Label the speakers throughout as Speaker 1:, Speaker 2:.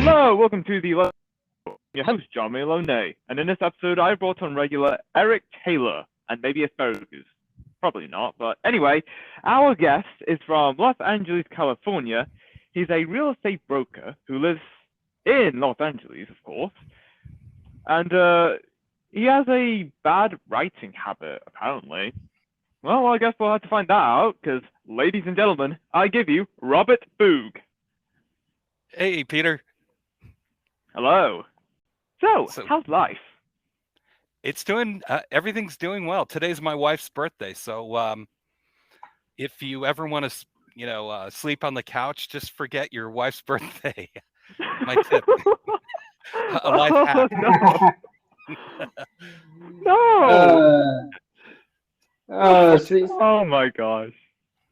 Speaker 1: Hello, welcome to the your host John Malone, and in this episode I brought on regular Eric Taylor and maybe Asparagus. Probably not, but anyway, our guest is from Los Angeles, California. He's a real estate broker who lives in Los Angeles, of course, and he has a bad writing habit, apparently. Well, I guess we'll have to find that out, because, ladies and gentlemen, I give you Robert Boog.
Speaker 2: Hey, Peter.
Speaker 1: Hello. So,
Speaker 2: So
Speaker 1: how's life?
Speaker 2: it's doing, everything's doing well. Today's my wife's birthday. So if you ever want to, sleep on the couch, just forget your wife's birthday. My tip, a life
Speaker 1: Oh
Speaker 2: hack.
Speaker 1: no, no!
Speaker 3: uh, see,
Speaker 1: Oh my gosh.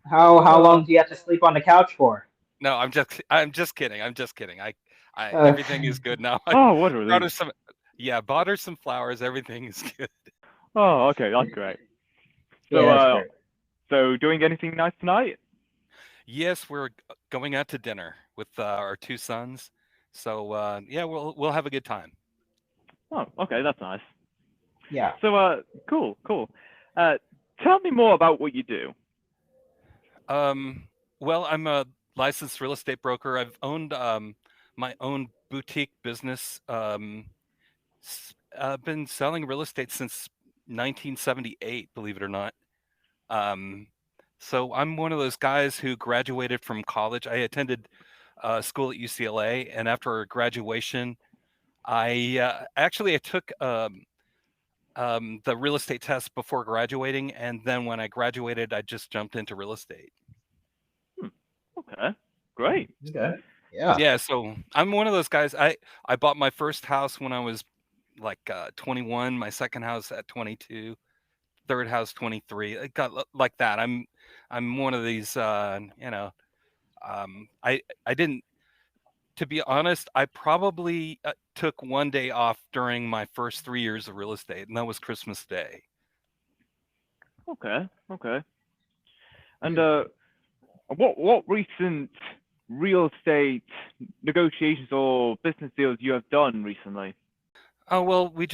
Speaker 3: how
Speaker 1: Uh,
Speaker 3: long do you have to sleep on the couch for?
Speaker 2: No, I'm just kidding. I'm just kidding.
Speaker 3: Uh,
Speaker 2: Everything is good now. I
Speaker 1: oh, what a
Speaker 2: brought her
Speaker 1: relief.
Speaker 2: some, yeah, bought her some flowers. Everything is good.
Speaker 1: Oh, okay, that's great. So,
Speaker 3: yeah, that's great.
Speaker 1: so doing anything nice tonight?
Speaker 2: Yes, we're going out to dinner with our two sons. So yeah, we'll have a good time.
Speaker 1: Oh, okay, that's nice.
Speaker 3: Yeah.
Speaker 1: So, cool, cool. Uh, tell me more about what you do.
Speaker 2: Um, well, I'm a licensed real estate broker. I've owned my own boutique business. Been selling real estate since 1978, believe it or not. Um, so I'm one of those guys who graduated from college. I attended school at UCLA, and after graduation, I took the real estate test before graduating, and then when I graduated, I just jumped into real estate.
Speaker 1: Hmm, okay, great.
Speaker 3: Okay. Yeah.
Speaker 2: Yeah, so I'm one of those guys. I bought my first house when I was like 21, my second house at 22, third house 23. It got like that. I'm one of these I didn't, to be honest, I probably took one day off during my first 3 years of real estate, and that was Christmas Day.
Speaker 1: Okay, okay. And
Speaker 3: Hmm.
Speaker 1: what recent real estate negotiations or business deals you have done recently?
Speaker 2: Oh, well, we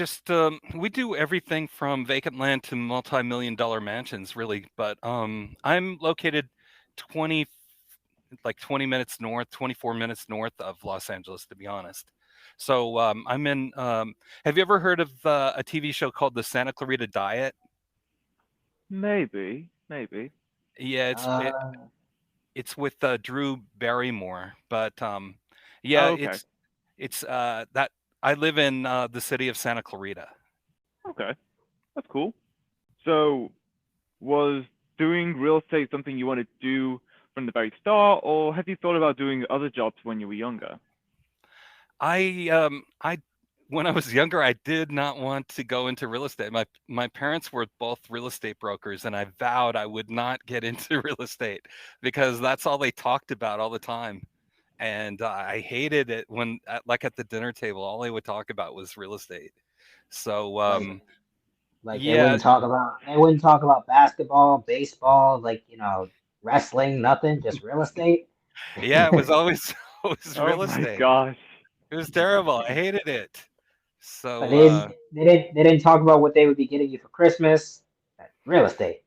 Speaker 2: do everything from vacant land to multi-million dollar mansions, really. But I'm located 20 20 minutes north, 24 minutes north of Los Angeles, to be honest. So I'm in. Have you ever heard of a TV show called The Santa Clarita Diet?
Speaker 1: Maybe, maybe.
Speaker 2: Yeah,
Speaker 3: Uh,
Speaker 2: it's with Drew Barrymore. But yeah,
Speaker 1: Oh, okay,
Speaker 2: it's that I live in the city of Santa Clarita.
Speaker 1: okay, that's cool. So, was doing real estate something you wanted to do from the very start, or have you thought about doing other jobs when you were younger?
Speaker 2: I when I was younger, I did not want to go into real estate. My parents were both real estate brokers, and I vowed I would not get into real estate because that's all they talked about all the time. And I hated it when, like at the dinner table, all they would talk about was real estate. So
Speaker 3: like like
Speaker 2: yeah,
Speaker 3: they wouldn't talk about basketball, baseball, wrestling, nothing, just real estate.
Speaker 2: yeah, it was always always
Speaker 1: Oh
Speaker 2: real
Speaker 1: my
Speaker 2: estate.
Speaker 1: gosh.
Speaker 2: It was terrible. I hated it.
Speaker 3: But
Speaker 2: So
Speaker 3: they didn't talk about what they would be getting you for Christmas. Real estate.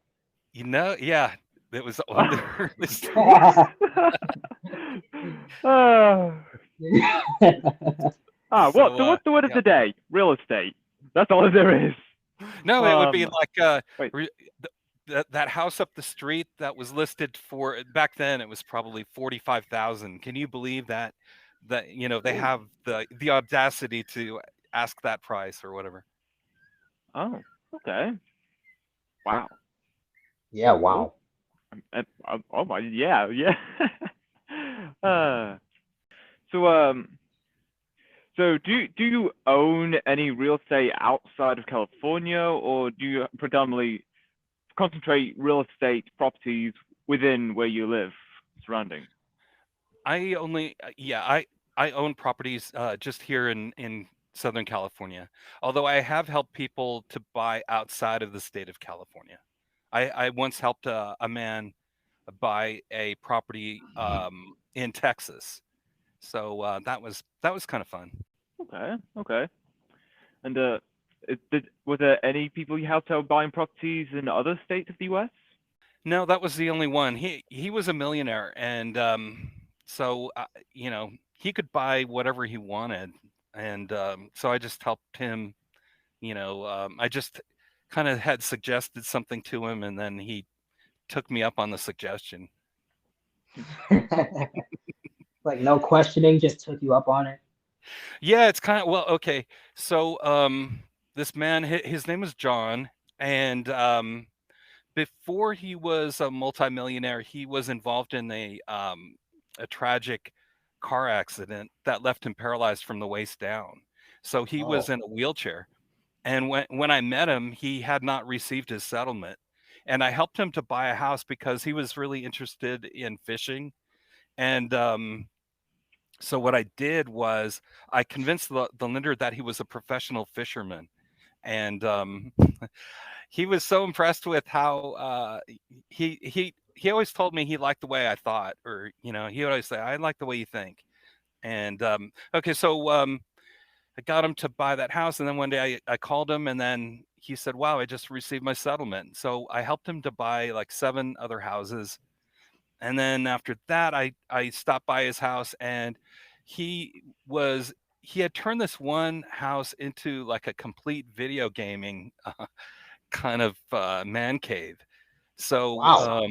Speaker 2: yeah, it was on their list.
Speaker 1: Ah, what?
Speaker 2: So
Speaker 1: So what's the word of
Speaker 2: yeah.
Speaker 1: the day? Real estate. That's all there is.
Speaker 2: No, it would be
Speaker 1: Um,
Speaker 2: like
Speaker 1: wait.
Speaker 2: that house up the street that was listed for, back then it was probably 45,000. Can you believe that? That they
Speaker 3: Ooh.
Speaker 2: have the audacity to ask that price or whatever.
Speaker 1: Oh, okay. Wow.
Speaker 3: Yeah,
Speaker 1: Cool.
Speaker 3: wow.
Speaker 1: Oh my, yeah, yeah. uh, so do you own any real estate outside of California, or do you predominantly concentrate real estate properties within where you live, surrounding?
Speaker 2: I only yeah, I own properties just here in Southern California. Although I have helped people to buy outside of the state of California. I once helped a man buy a property in Texas, So that was kind of fun.
Speaker 1: Okay, okay. And were there any people you helped out buying properties in other states of the U.S.?
Speaker 2: No, that was the only one. He was a millionaire, and so he could buy whatever he wanted, and so I just helped him. I just kind of had suggested something to him, and then he took me up on the suggestion.
Speaker 3: Like no questioning, just took you up on it.
Speaker 2: Yeah, it's kind of well, okay. So this man, his name was John, and before he was a multimillionaire, he was involved in a tragic car accident that left him paralyzed from the waist down. So he was
Speaker 3: Oh,
Speaker 2: in a wheelchair. And when I met him, he had not received his settlement. And I helped him to buy a house because he was really interested in fishing. And so what I did was I convinced the lender that he was a professional fisherman. And he was so impressed with how he always told me he liked the way I thought, or he would always say, I like the way you think. And okay, so I got him to buy that house, and then one day I called him, and then he said, wow, I just received my settlement. So I helped him to buy like 7 other houses. And then after that, I stopped by his house, and he was he had turned this one house into like a complete video gaming kind of man cave. So
Speaker 3: wow.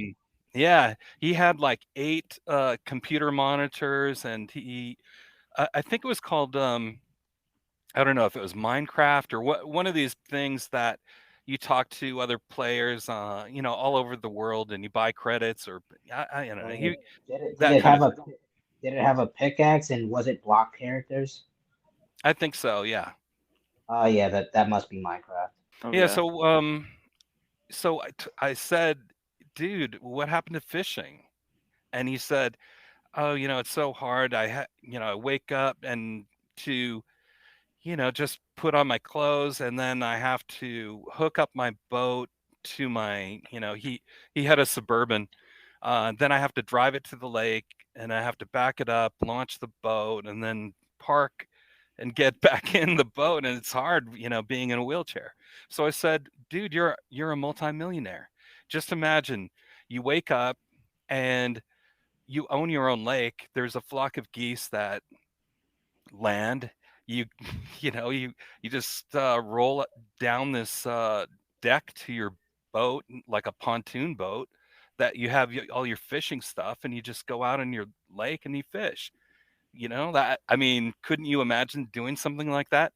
Speaker 2: yeah, he had like 8 computer monitors, and I think it was called I don't know if it was Minecraft or what, one of these things that you talk to other players, all over the world, and you buy credits, or I don't know,
Speaker 3: Uh, did
Speaker 2: that
Speaker 3: it
Speaker 2: kind
Speaker 3: have
Speaker 2: of
Speaker 3: a
Speaker 2: thing.
Speaker 3: pickaxe and was it block characters?
Speaker 2: I think so, yeah.
Speaker 3: Oh yeah, that must be Minecraft.
Speaker 1: Oh
Speaker 2: Yeah,
Speaker 1: yeah.
Speaker 2: so I said, dude, what happened to fishing? And he said, oh, it's so hard. I wake up and to just put on my clothes, and then I have to hook up my boat to my, he had a Suburban. Then I have to drive it to the lake, and I have to back it up, launch the boat, and then park and get back in the boat. And it's hard, being in a wheelchair. So I said, dude, you're a multimillionaire. Just imagine you wake up and you own your own lake. There's a flock of geese that land. You you just roll it down this deck to your boat, like a pontoon boat, that you have all your fishing stuff, and you just go out in your lake and you fish. That, I mean, couldn't you imagine doing something like that?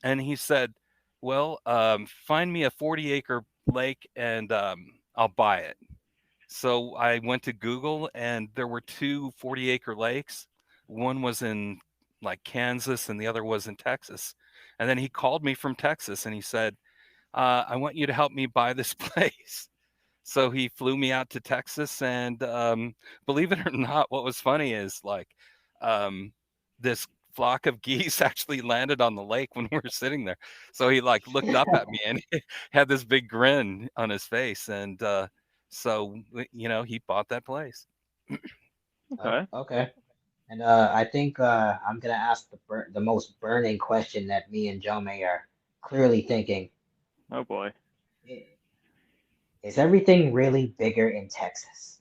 Speaker 2: And he said, well, find me a 40-acre lake, and I'll buy it. So I went to Google, and there were 2 40-acre lakes. One was in like Kansas, and the other was in Texas. And then he called me from Texas, and he said, I want you to help me buy this place. So he flew me out to Texas, and believe it or not, what was funny is like this flock of geese actually landed on the lake when we were sitting there. So he like looked up at me, and he had this big grin on his face, and so he bought that place.
Speaker 3: Oh,
Speaker 1: Okay.
Speaker 3: okay. And I think I'm gonna ask the most burning question that me and Joe May are clearly thinking.
Speaker 1: Oh boy.
Speaker 3: I- Is everything really bigger in Texas?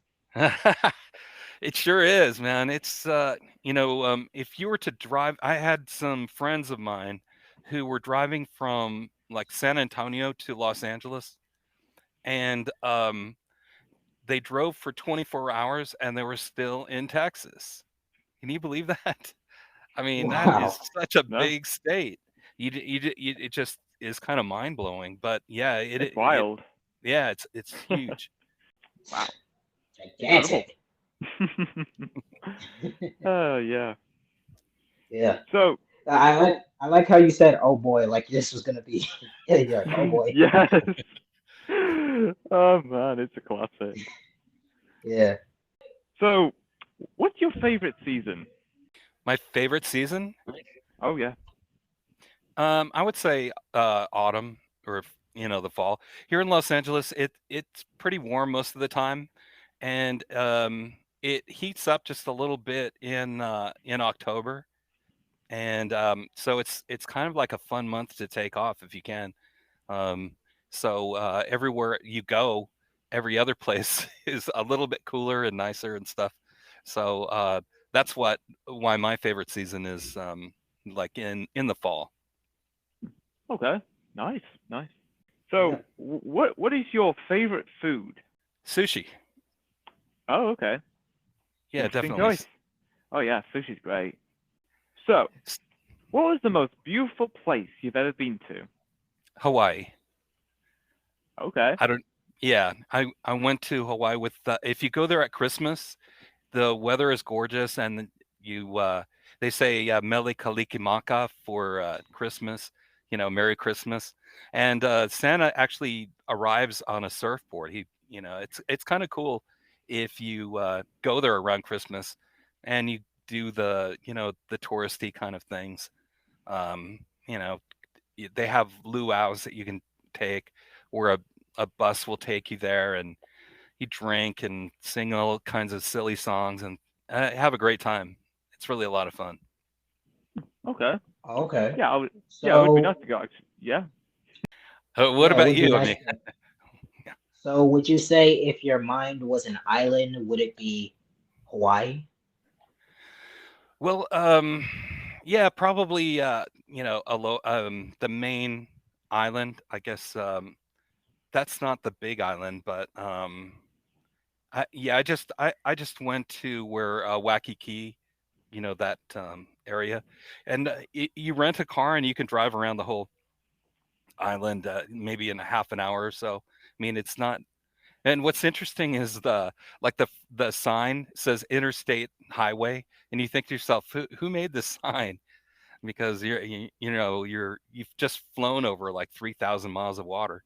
Speaker 2: It sure is, man. It's if you were to drive, I had some friends of mine who were driving from like San Antonio to Los Angeles, and they drove for 24 hours, and they were still in Texas. Can you believe that? I mean, that is
Speaker 3: Wow.
Speaker 2: such a
Speaker 1: No,
Speaker 2: big state. It just is kind of mind blowing. But yeah,
Speaker 1: it's wild.
Speaker 2: yeah, it's huge.
Speaker 1: Wow. Incredible.
Speaker 3: Gigantic.
Speaker 1: Oh yeah.
Speaker 3: Yeah.
Speaker 1: So
Speaker 3: I like how you said, "Oh boy," like this was gonna be. Yeah, you're like, "Oh boy."
Speaker 1: yes. Oh man, it's a classic.
Speaker 3: Yeah.
Speaker 1: So, what's your favorite season?
Speaker 2: My favorite season,
Speaker 1: Oh yeah.
Speaker 2: I would say autumn, or the fall. Here in Los Angeles, it's pretty warm most of the time, and it heats up just a little bit in October, and so it's kind of like a fun month to take off if you can. Um, so everywhere you go, every other place is a little bit cooler and nicer and stuff. So that's why my favorite season is like in the fall.
Speaker 1: Okay, nice, nice. So,
Speaker 3: Yeah.
Speaker 1: what is your favorite food?
Speaker 2: Sushi,
Speaker 1: Oh, okay,
Speaker 2: yeah,
Speaker 1: interesting
Speaker 2: definitely.
Speaker 1: choice. Oh yeah, sushi's great. So,
Speaker 2: S-
Speaker 1: what was the most beautiful place you've ever been to?
Speaker 2: Hawaii.
Speaker 1: Okay.
Speaker 2: I don't. Yeah, I went to Hawaii with. If you go there at Christmas, the weather is gorgeous, and you they say Mele Kalikimaka for Christmas. Merry Christmas. And Santa actually arrives on a surfboard. It's kind of cool if you go there around Christmas, and you do the touristy kind of things. Um, you know, they have luau's that you can take, where a bus will take you there, and you drink and sing all kinds of silly songs and have a great time. It's really a lot of fun.
Speaker 1: Okay.
Speaker 3: Okay.
Speaker 1: Yeah, I would. Yeah, it would be nice
Speaker 3: So
Speaker 1: to go. Yeah.
Speaker 2: What
Speaker 3: yeah, it
Speaker 2: about
Speaker 3: would be
Speaker 2: you? I
Speaker 3: nice
Speaker 2: mean,
Speaker 3: to. So would you say if your mind was an island, would it be Hawaii?
Speaker 2: well, yeah, probably, the main island, I guess. That's not the big island, but I just went to where Waikiki, that area, and you rent a car and you can drive around the whole island, maybe in a half an hour or so. I mean, it's not. And what's interesting is the sign says Interstate Highway, and you think to yourself, who made this sign? Because you've just flown over like 3,000 miles of water.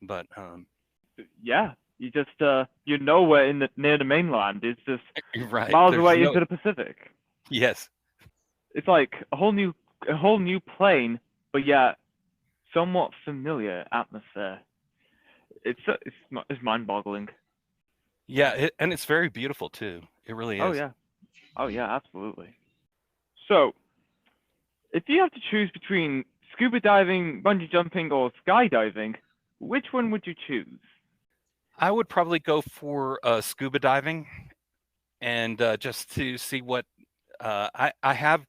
Speaker 2: But
Speaker 1: Yeah. You just you're nowhere near the mainland. It's just
Speaker 2: you're right.
Speaker 1: miles
Speaker 2: There's
Speaker 1: away
Speaker 2: no
Speaker 1: into the Pacific.
Speaker 2: yes,
Speaker 1: It's like a whole new plane, but yet somewhat familiar atmosphere. It's mind-boggling.
Speaker 2: yeah, and it's very beautiful too. It really
Speaker 1: Oh
Speaker 2: is.
Speaker 1: yeah. Oh yeah, absolutely. So, if you have to choose between scuba diving, bungee jumping, or skydiving, which one would you choose?
Speaker 2: I would probably go for scuba diving, and just to see what I have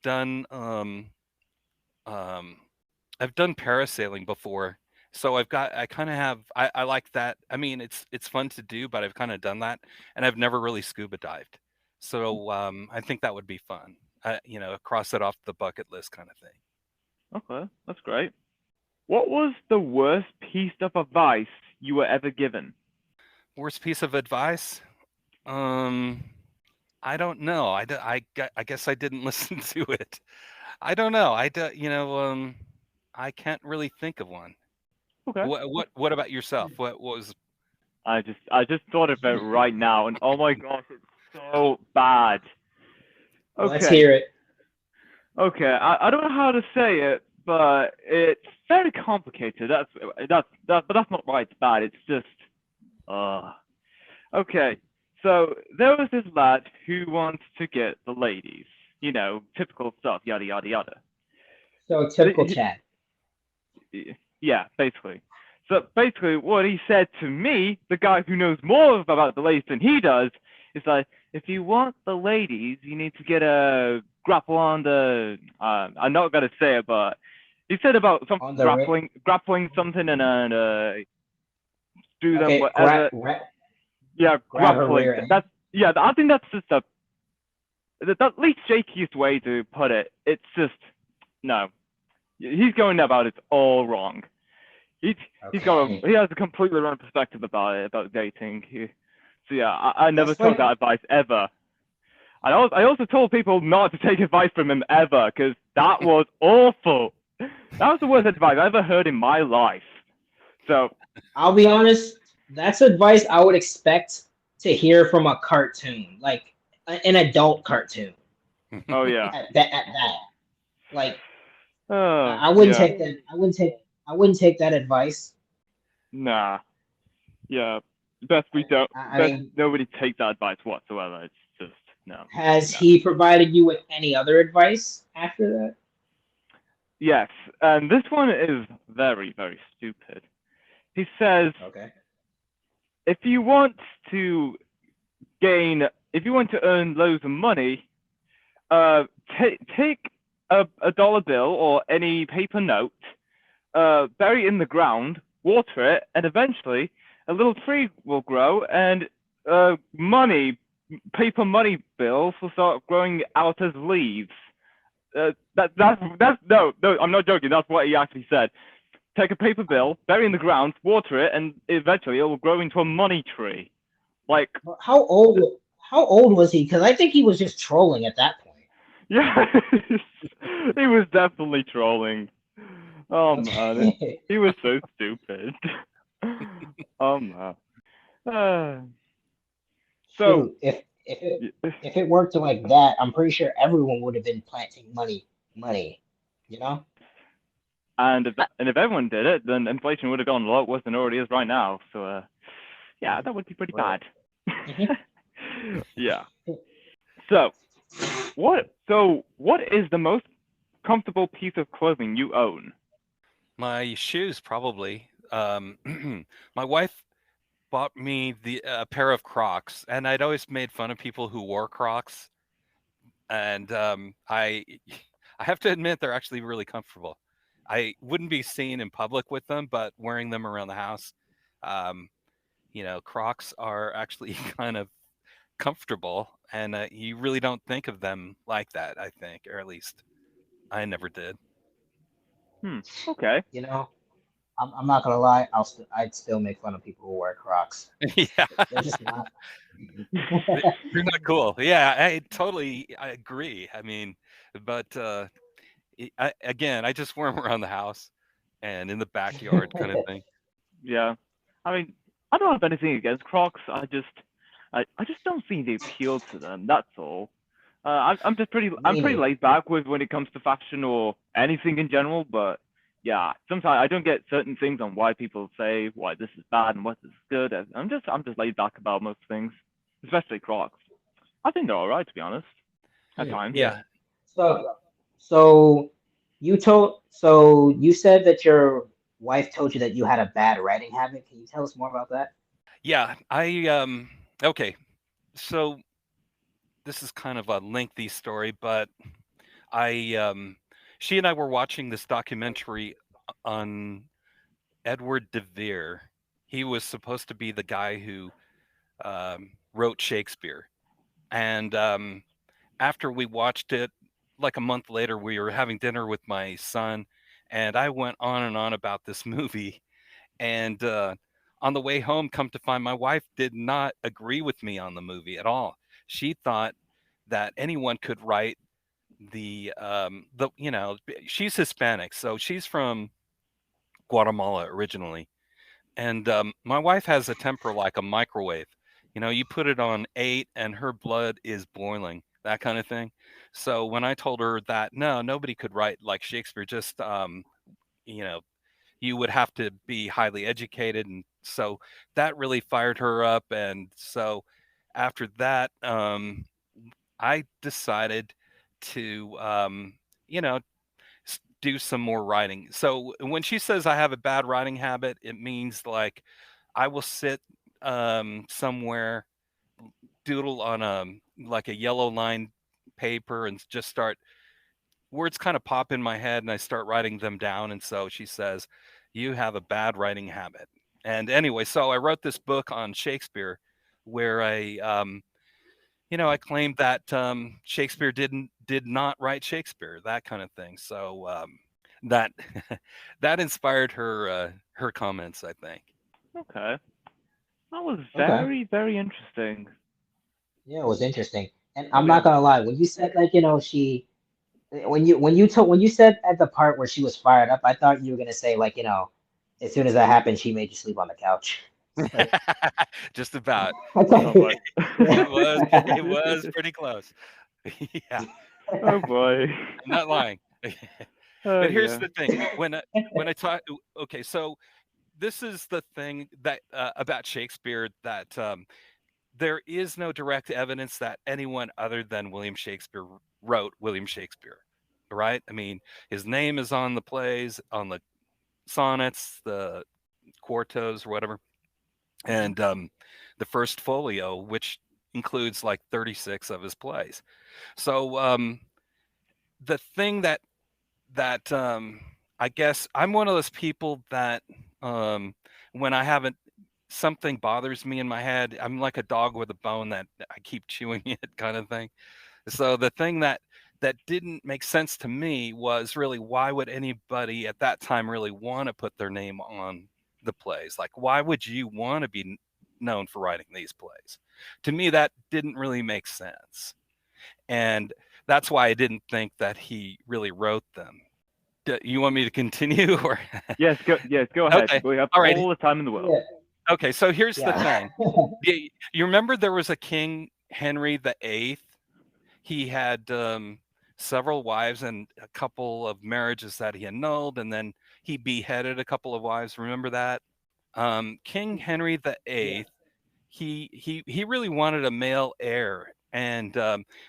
Speaker 2: done. Um, I've done parasailing before, so I kind of have I like that. I mean, it's fun to do, but I've kind of done that, and I've never really scuba dived. So I think that would be fun. Cross it off the bucket list kind of thing.
Speaker 1: Okay, that's great. What was the worst piece of advice you were ever given?
Speaker 2: Worst piece of advice? Um, I don't know. I guess I didn't listen to it. I don't know. I can't really think of one.
Speaker 1: Okay.
Speaker 2: What about yourself? What was
Speaker 1: I just thought of it right now, and oh my gosh, it's so bad.
Speaker 3: Let's
Speaker 1: Okay,
Speaker 3: hear it.
Speaker 1: okay. I don't know how to say it, but it's very complicated. But that's not why it's bad. It's just uh okay. So there was this lad who wants to get the ladies, typical stuff, yada yada yada.
Speaker 3: So typical Chad.
Speaker 1: Yeah, basically. So basically, what he said to me, the guy who knows more about the ladies than he does, is like, if you want the ladies, you need to get a grapple on the. I'm not gonna say it, but he said about some
Speaker 3: On the
Speaker 1: grappling something and do them
Speaker 3: okay,
Speaker 1: whatever. Yeah,
Speaker 3: grab her
Speaker 1: grappling.
Speaker 3: rear end.
Speaker 1: That's yeah. I think that's just the least shakiest way to put it. It's just no. He's going about it all wrong. He has a completely wrong perspective about dating. So yeah, I never
Speaker 3: That's
Speaker 1: took
Speaker 3: like
Speaker 1: that advice ever. I also told people not to take advice from him ever because that was awful. That was the worst advice I ever heard in my life. So
Speaker 3: I'll be honest, that's advice I would expect to hear from a cartoon, like an adult cartoon.
Speaker 1: oh yeah,
Speaker 3: At that. Like
Speaker 1: oh
Speaker 3: I wouldn't
Speaker 1: yeah,
Speaker 3: take that. I wouldn't take that advice.
Speaker 1: nah, yeah. best we don't.
Speaker 3: I
Speaker 1: Best
Speaker 3: mean,
Speaker 1: nobody take that advice whatsoever. It's just no,
Speaker 3: has
Speaker 1: no.
Speaker 3: he provided you with any other advice after that?
Speaker 1: Yes, and this one is very, very stupid. He says,
Speaker 3: Okay.
Speaker 1: if you want to if you want to earn loads of money, uh, take a dollar bill or any paper note, bury it in the ground, water it, and eventually a little tree will grow, and paper money bills will start growing out as leaves. That's no, I'm not joking. That's what he actually said. Take a paper bill, bury it in the ground, water it, and eventually it will grow into a money tree. Like,
Speaker 3: Well, how old was he? Because I think he was just trolling at that point.
Speaker 1: yeah, he was definitely trolling. Oh man,
Speaker 3: Okay.
Speaker 1: he was so stupid. Oh man. Uh, so,
Speaker 3: Shoot, if it worked like that, I'm pretty sure everyone would have been planting money. You know?
Speaker 1: and if everyone did it, then inflation would have gone a lot worse than it already is right now. So, yeah, that would be pretty
Speaker 3: Right.
Speaker 1: bad.
Speaker 3: Mhm.
Speaker 1: Yeah. So, what is the most comfortable piece of clothing you own?
Speaker 2: My shoes, probably. My wife bought me the pair of Crocs, and I'd always made fun of people who wore Crocs, and I have to admit they're actually really comfortable. I wouldn't be seen in public with them, but wearing them around the house, um, Crocs are actually kind of comfortable, and you really don't think of them like that. I think, or at least I never did.
Speaker 1: Okay.
Speaker 3: You know, I'm not gonna lie. I'd still make fun of people who wear Crocs.
Speaker 2: Yeah,
Speaker 3: They're just not.
Speaker 2: they're not cool. Yeah, I agree. I mean, but again, I just wear them around the house and in the backyard, kind of thing.
Speaker 1: Yeah. I mean, I don't have anything against Crocs. I just don't see the appeal to them. That's all. I'm
Speaker 3: Me
Speaker 1: pretty
Speaker 3: neither.
Speaker 1: laid back with when it comes to fashion or anything in general. But yeah, sometimes I don't get certain things on why people say why this is bad and what this is good. I'm just laid back about most things, especially Crocs. I think they're all right, to be honest, at times.
Speaker 3: Yeah.
Speaker 2: Yeah,
Speaker 3: So, so so you said that your wife told you that you had a bad writing habit. Can you tell us more about that?
Speaker 2: yeah. Okay. So this is kind of a lengthy story, but I she and I were watching this documentary on Edward de Vere. He was supposed to be the guy who wrote Shakespeare, and after we watched it, like a month later, we were having dinner with my son, and I went on and on about this movie. And on the way home, come to find my wife did not agree with me on the movie at all. She thought that anyone could write she's Hispanic, so she's from Guatemala originally, and my wife has a temper like a microwave. You put it on 8 and her blood is boiling, that kind of thing. So when I told her that no, nobody could write like Shakespeare, just you know, you would have to be highly educated, and so that really fired her up. And so after that, I decided to you know do some more writing. So when she says I have a bad writing habit, it means like I will sit somewhere, doodle on like a yellow line paper, and just start words kind of pop in my head, and I start writing them down. And so she says, "You have a bad writing habit." And anyway, so I wrote this book on Shakespeare, where I claimed that Shakespeare did not write Shakespeare, that kind of thing. So that that inspired her comments, I think.
Speaker 1: Okay. That was
Speaker 3: Okay.
Speaker 1: very, very interesting.
Speaker 3: Yeah, it was interesting. And
Speaker 1: Oh
Speaker 3: I'm
Speaker 1: yeah.
Speaker 3: not gonna lie, when you said she when you said at the part where she was fired up, I thought you were gonna say as soon as that happened, she made you sleep on the couch. Like
Speaker 2: Just about.
Speaker 3: I thought
Speaker 1: Oh boy.
Speaker 2: It was pretty close. Yeah,
Speaker 1: Oh boy.
Speaker 2: I'm not lying.
Speaker 1: Oh
Speaker 2: But here's
Speaker 1: yeah.
Speaker 2: the thing: when I talk, okay, so this is the thing that about Shakespeare, that there is no direct evidence that anyone other than William Shakespeare wrote William Shakespeare, right? I mean, his name is on the plays, on the sonnets, the quartos, or whatever, and the first folio, which includes like 36 of his plays. So the thing that I guess I'm one of those people that when I haven't something bothers me in my head, I'm like a dog with a bone that I keep chewing it, kind of thing. So the thing that didn't make sense to me was really, why would anybody at that time really want to put their name on the plays? Like, why would you want to be known for writing these plays? To me, that didn't really make sense. And that's why I didn't think that he really wrote them. You want me to continue? Or
Speaker 1: Yes, go ahead.
Speaker 2: Okay.
Speaker 1: We have
Speaker 2: All right.
Speaker 1: all the time in the world.
Speaker 2: Okay, so here's the
Speaker 3: Yeah.
Speaker 2: thing. You remember there was a King Henry VIII? He had several wives and a couple of marriages that he annulled, and then he beheaded a couple of wives. Remember that? King Henry VIII, he really wanted a male heir. And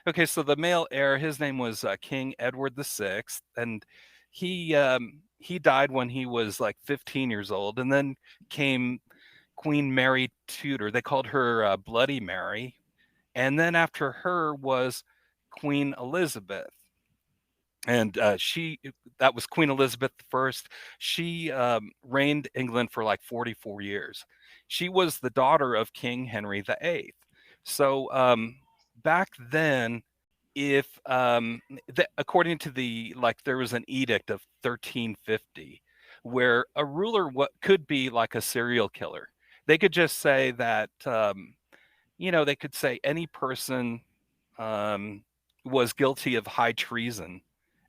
Speaker 2: okay, so the male heir, his name was King Edward VI, and he died when he was like 15 years old, and then came Queen Mary Tudor. They called her Bloody Mary, and then after her was Queen Elizabeth, and that was Queen Elizabeth I. She reigned England for like 44 years. She was the daughter of King Henry VIII. So back then, if according to there was an edict of 1350 where a ruler could be like a serial killer. They could just say that they could say any person was guilty of high treason,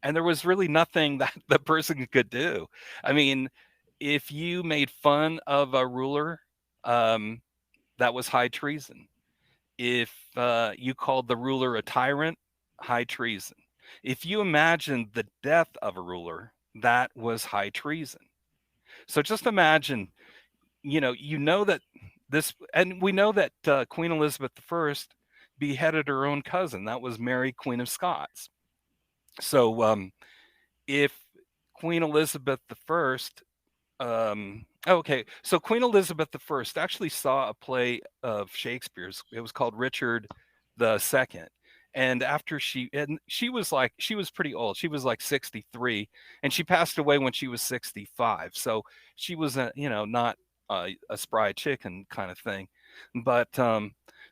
Speaker 2: and there was really nothing that the person could do. I mean, if you made fun of a ruler, that was high treason. If you called the ruler a tyrant, high treason. If you imagined the death of a ruler, that was high treason. So just imagine, that this, and we know that Queen Elizabeth I beheaded her own cousin. That was Mary, Queen of Scots. So if Queen Elizabeth I, so Queen Elizabeth I actually saw a play of Shakespeare's. It was called Richard II. And after she was pretty old. She was like 63, and she passed away when she was 65. So she was not a spry chicken kind of thing. But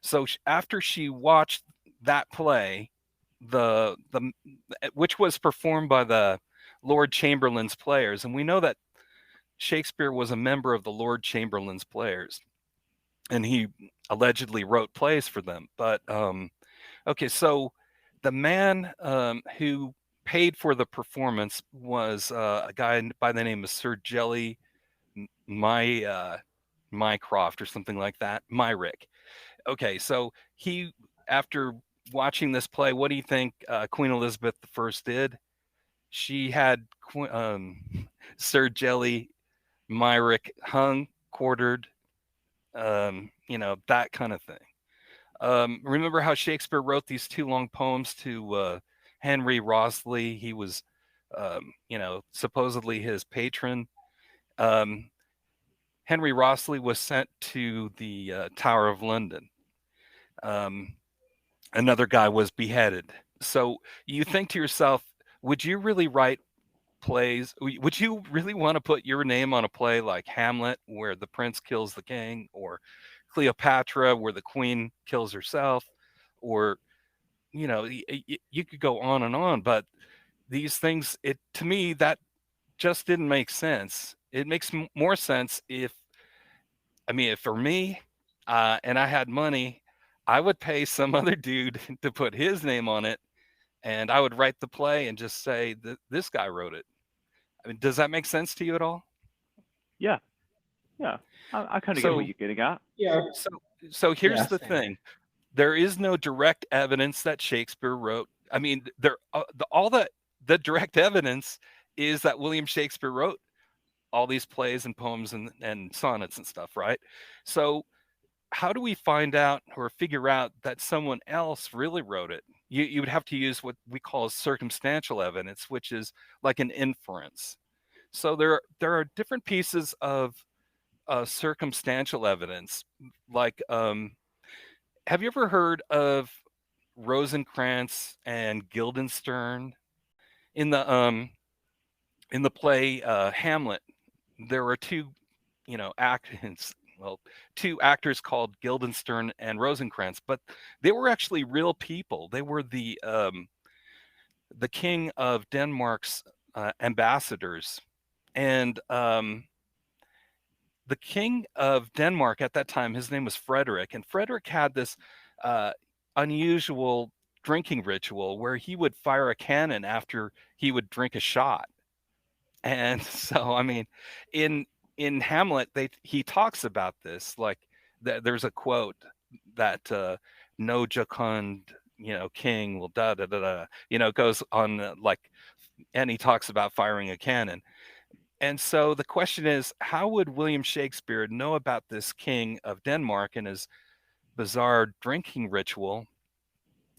Speaker 2: so after she watched that play, the which was performed by the Lord Chamberlain's Players, and we know that Shakespeare was a member of the Lord Chamberlain's Players, and he allegedly wrote plays for them. But okay, so the man who paid for the performance was a guy by the name of Sir Jelly Mycroft or something like that, Myrick. Okay, so after watching this play, what do you think Queen Elizabeth I did? She had Sir Jelly Myrick hung, quartered, that kind of thing. Remember how Shakespeare wrote these two long poems to Henry Wriothesley? He was, supposedly his patron. Henry Wriothesley was sent to the Tower of London. Another guy was beheaded. So you think to yourself, would you really write plays? Would you really want to put your name on a play like Hamlet, where the prince kills the king, or Cleopatra, where the queen kills herself, or you could go on and on, but these things, to me, that just didn't make sense. It makes more sense if for me, and I had money, I would pay some other dude to put his name on it, and I would write the play and just say that this guy wrote it. I mean, does that make sense to you at all?
Speaker 1: Yeah. I kind of get what you're getting at.
Speaker 3: Yeah.
Speaker 2: So here's the thing: there is no direct evidence that Shakespeare wrote. I mean, all the direct evidence is that William Shakespeare wrote all these plays and poems and sonnets and stuff, right? So how do we find out or figure out that someone else really wrote it? You would have to use what we call circumstantial evidence, which is like an inference. So there are different pieces of circumstantial evidence. Like, have you ever heard of Rosencrantz and Guildenstern in the play Hamlet? There were two, actors, well, two actors called Guildenstern and Rosencrantz, but they were actually real people. They were the king of Denmark's ambassadors, and the king of Denmark at that time, his name was Frederick, and Frederick had this uh, unusual drinking ritual where he would fire a cannon after he would drink a shot. And so, I mean, in in Hamlet, he talks about this. Like, there's a quote that no jocund, king will da da da da. Goes on like, and he talks about firing a cannon. And so the question is, how would William Shakespeare know about this king of Denmark and his bizarre drinking ritual,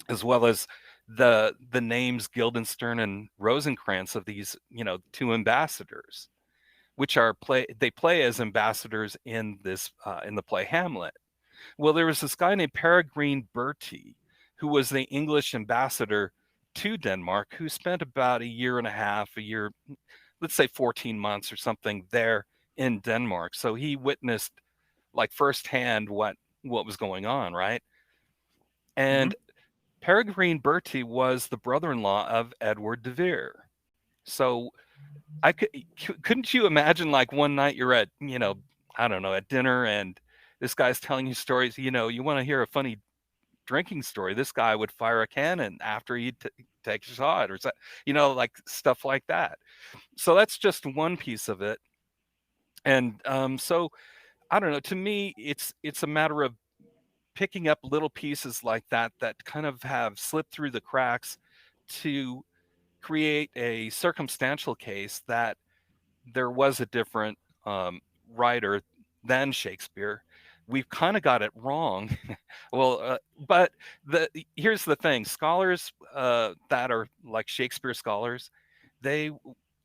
Speaker 2: as well as the names Guildenstern and Rosencrantz of these, two ambassadors, which they play as ambassadors in this in the play Hamlet. Well, there was this guy named Peregrine Bertie, who was the English ambassador to Denmark, who spent about a year, let's say 14 months or something there in Denmark. So he witnessed like firsthand what was going on, right?
Speaker 1: Mm-hmm.
Speaker 2: And Peregrine Bertie was the brother-in-law of Edward de Vere. So couldn't you imagine, like, one night you're at, I don't know, at dinner, and this guy's telling you stories, you want to hear a funny drinking story. This guy would fire a cannon after he'd take a shot, or like stuff like that. So that's just one piece of it. And so I don't know, to me it's a matter of picking up little pieces like that kind of have slipped through the cracks to create a circumstantial case that there was a different writer than Shakespeare. We've kind of got it wrong. Well, but here's the thing: scholars that are like Shakespeare scholars, they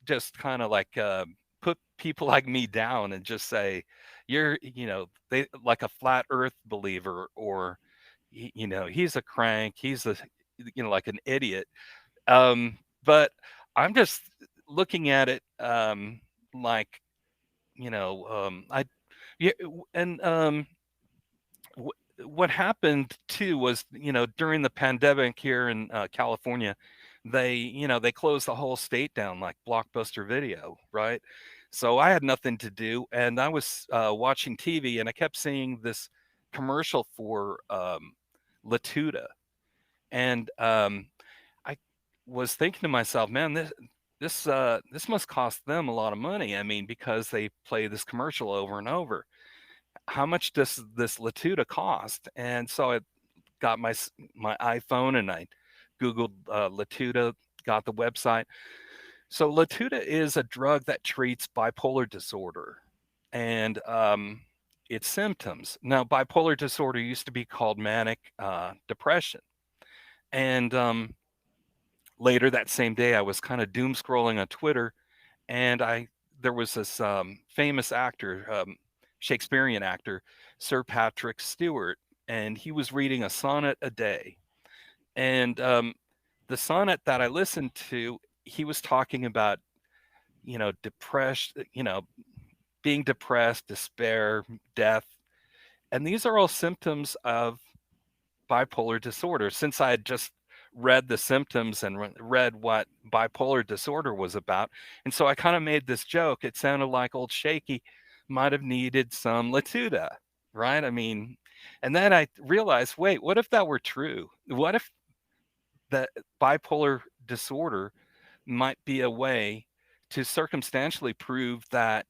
Speaker 2: just kind of like put people like me down and just say, "You're, they like a flat Earth believer," or he's a crank, he's a, like an idiot. But I'm just looking at it like, I yeah, and what happened too was, during the pandemic here in California, they closed the whole state down, like Blockbuster Video, right? So I had nothing to do, and I was watching TV, and I kept seeing this commercial for Latuda, and I was thinking to myself, man, this must cost them a lot of money. I mean, because they play this commercial over and over. How much does this Latuda cost? And so I got my iPhone and I Googled Latuda, got the website. So Latuda is a drug that treats bipolar disorder and its symptoms. Now, bipolar disorder used to be called manic depression. And later that same day, I was kind of doom scrolling on Twitter, and there was this famous actor, Shakespearean actor, Sir Patrick Stewart, and he was reading a sonnet a day. And the sonnet that I listened to, he was talking about, depressed, being depressed, despair, death, and these are all symptoms of bipolar disorder. Since I had just read the symptoms and read what bipolar disorder was about, and so I kind of made this joke. It sounded like old Shaky might have needed some Latuda, right? I mean, and then I realized, wait, what if that were true? What if the bipolar disorder might be a way to circumstantially prove that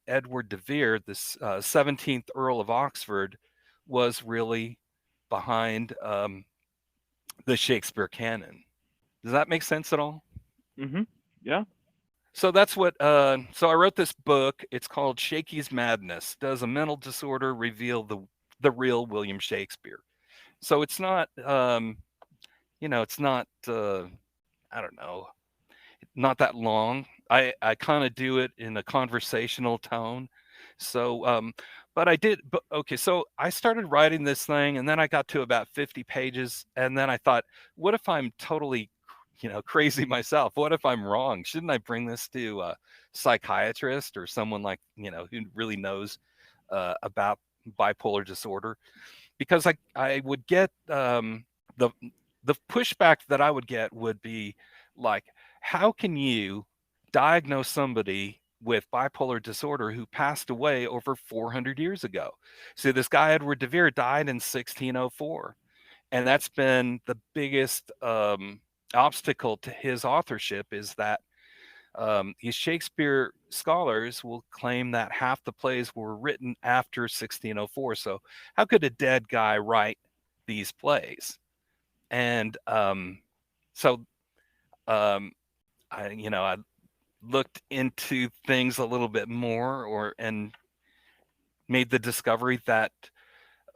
Speaker 2: Edward de Vere, this 17th Earl of Oxford, was really behind the Shakespeare canon. Does that make sense at all?
Speaker 1: Mm-hmm. Yeah.
Speaker 2: So that's what. So I wrote this book. It's called Shakey's Madness. Does a mental disorder reveal the real William Shakespeare? So it's not. It's not. I don't know. Not that long. I kind of do it in a conversational tone. So, but I did. But okay, so I started writing this thing, and then I got to about 50 pages, and then I thought, what if I'm totally, crazy myself? What if I'm wrong? Shouldn't I bring this to a psychiatrist or someone like who really knows about bipolar disorder? Because I would get the the pushback that I would get would be like, how can you diagnose somebody with bipolar disorder who passed away over 400 years ago? So this guy Edward de Vere died in 1604, and that's been the biggest obstacle to his authorship, is that these Shakespeare scholars will claim that half the plays were written after 1604. So how could a dead guy write these plays? And so I looked into things a little bit more, and made the discovery that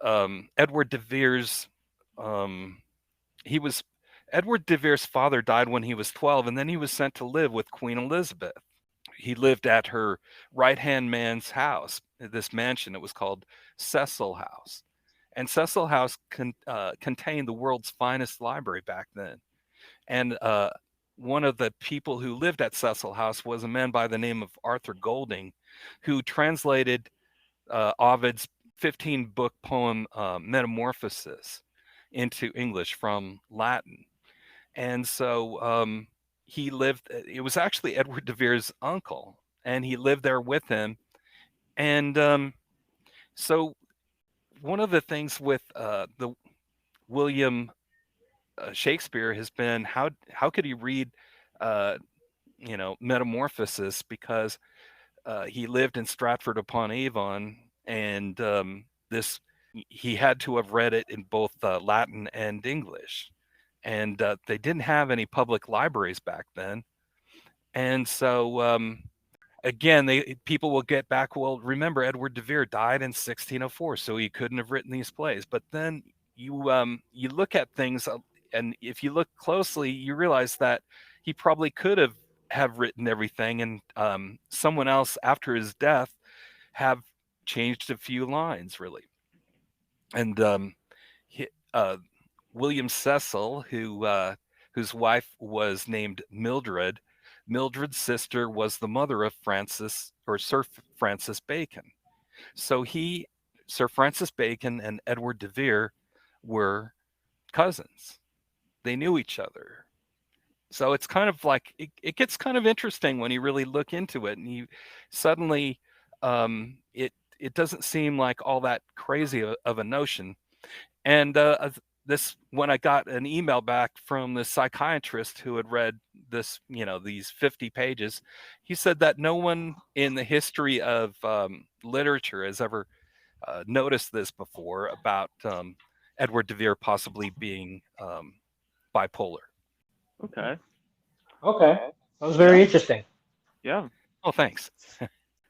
Speaker 2: Edward de Vere's Edward de Vere's father died when he was 12, and then he was sent to live with Queen Elizabeth. He lived at her right-hand man's house, this mansion. It was called Cecil House. And Cecil House contained the world's finest library back then. And one of the people who lived at Cecil House was a man by the name of Arthur Golding, who translated Ovid's 15-book poem Metamorphosis into English from Latin. And so he lived, it was actually Edward de Vere's uncle, and he lived there with him. And so one of the things with the William Shakespeare has been, how could he read Metamorphosis, because he lived in Stratford upon Avon, and he had to have read it in both Latin and English, and they didn't have any public libraries back then. And so again, people will get back, well, remember, Edward de Vere died in 1604, so he couldn't have written these plays. But then you look at things, and if you look closely, you realize that he probably could have written everything, and someone else after his death have changed a few lines, really. And William Cecil, whose wife was named Mildred, Mildred's sister was the mother of Sir Francis Bacon. So Sir Francis Bacon and Edward de Vere were cousins. They knew each other. So it's kind of like, it gets kind of interesting when you really look into it, and you suddenly, it doesn't seem like all that crazy of a notion. And when I got an email back from the psychiatrist who had read this, these 50 pages, he said that no one in the history of literature has ever noticed this before, about Edward de Vere possibly being bipolar.
Speaker 1: Okay.
Speaker 3: That was very interesting.
Speaker 1: Yeah.
Speaker 2: Oh, thanks.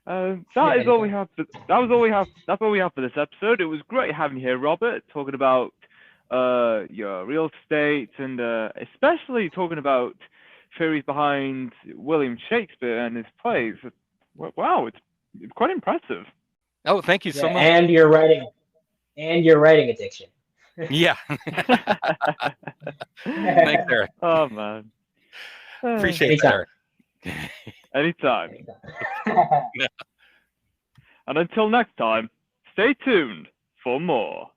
Speaker 1: That is all we have. That's all we have for this episode. It was great having you here, Robert, talking about your real estate, and especially talking about theories behind William Shakespeare and his plays. Wow, it's quite impressive.
Speaker 2: Oh, thank you so much.
Speaker 3: And your writing addiction.
Speaker 2: Yeah. Thanks, Eric.
Speaker 1: Oh man.
Speaker 2: Appreciate it, Eric.
Speaker 1: Anytime. And until next time, stay tuned for more.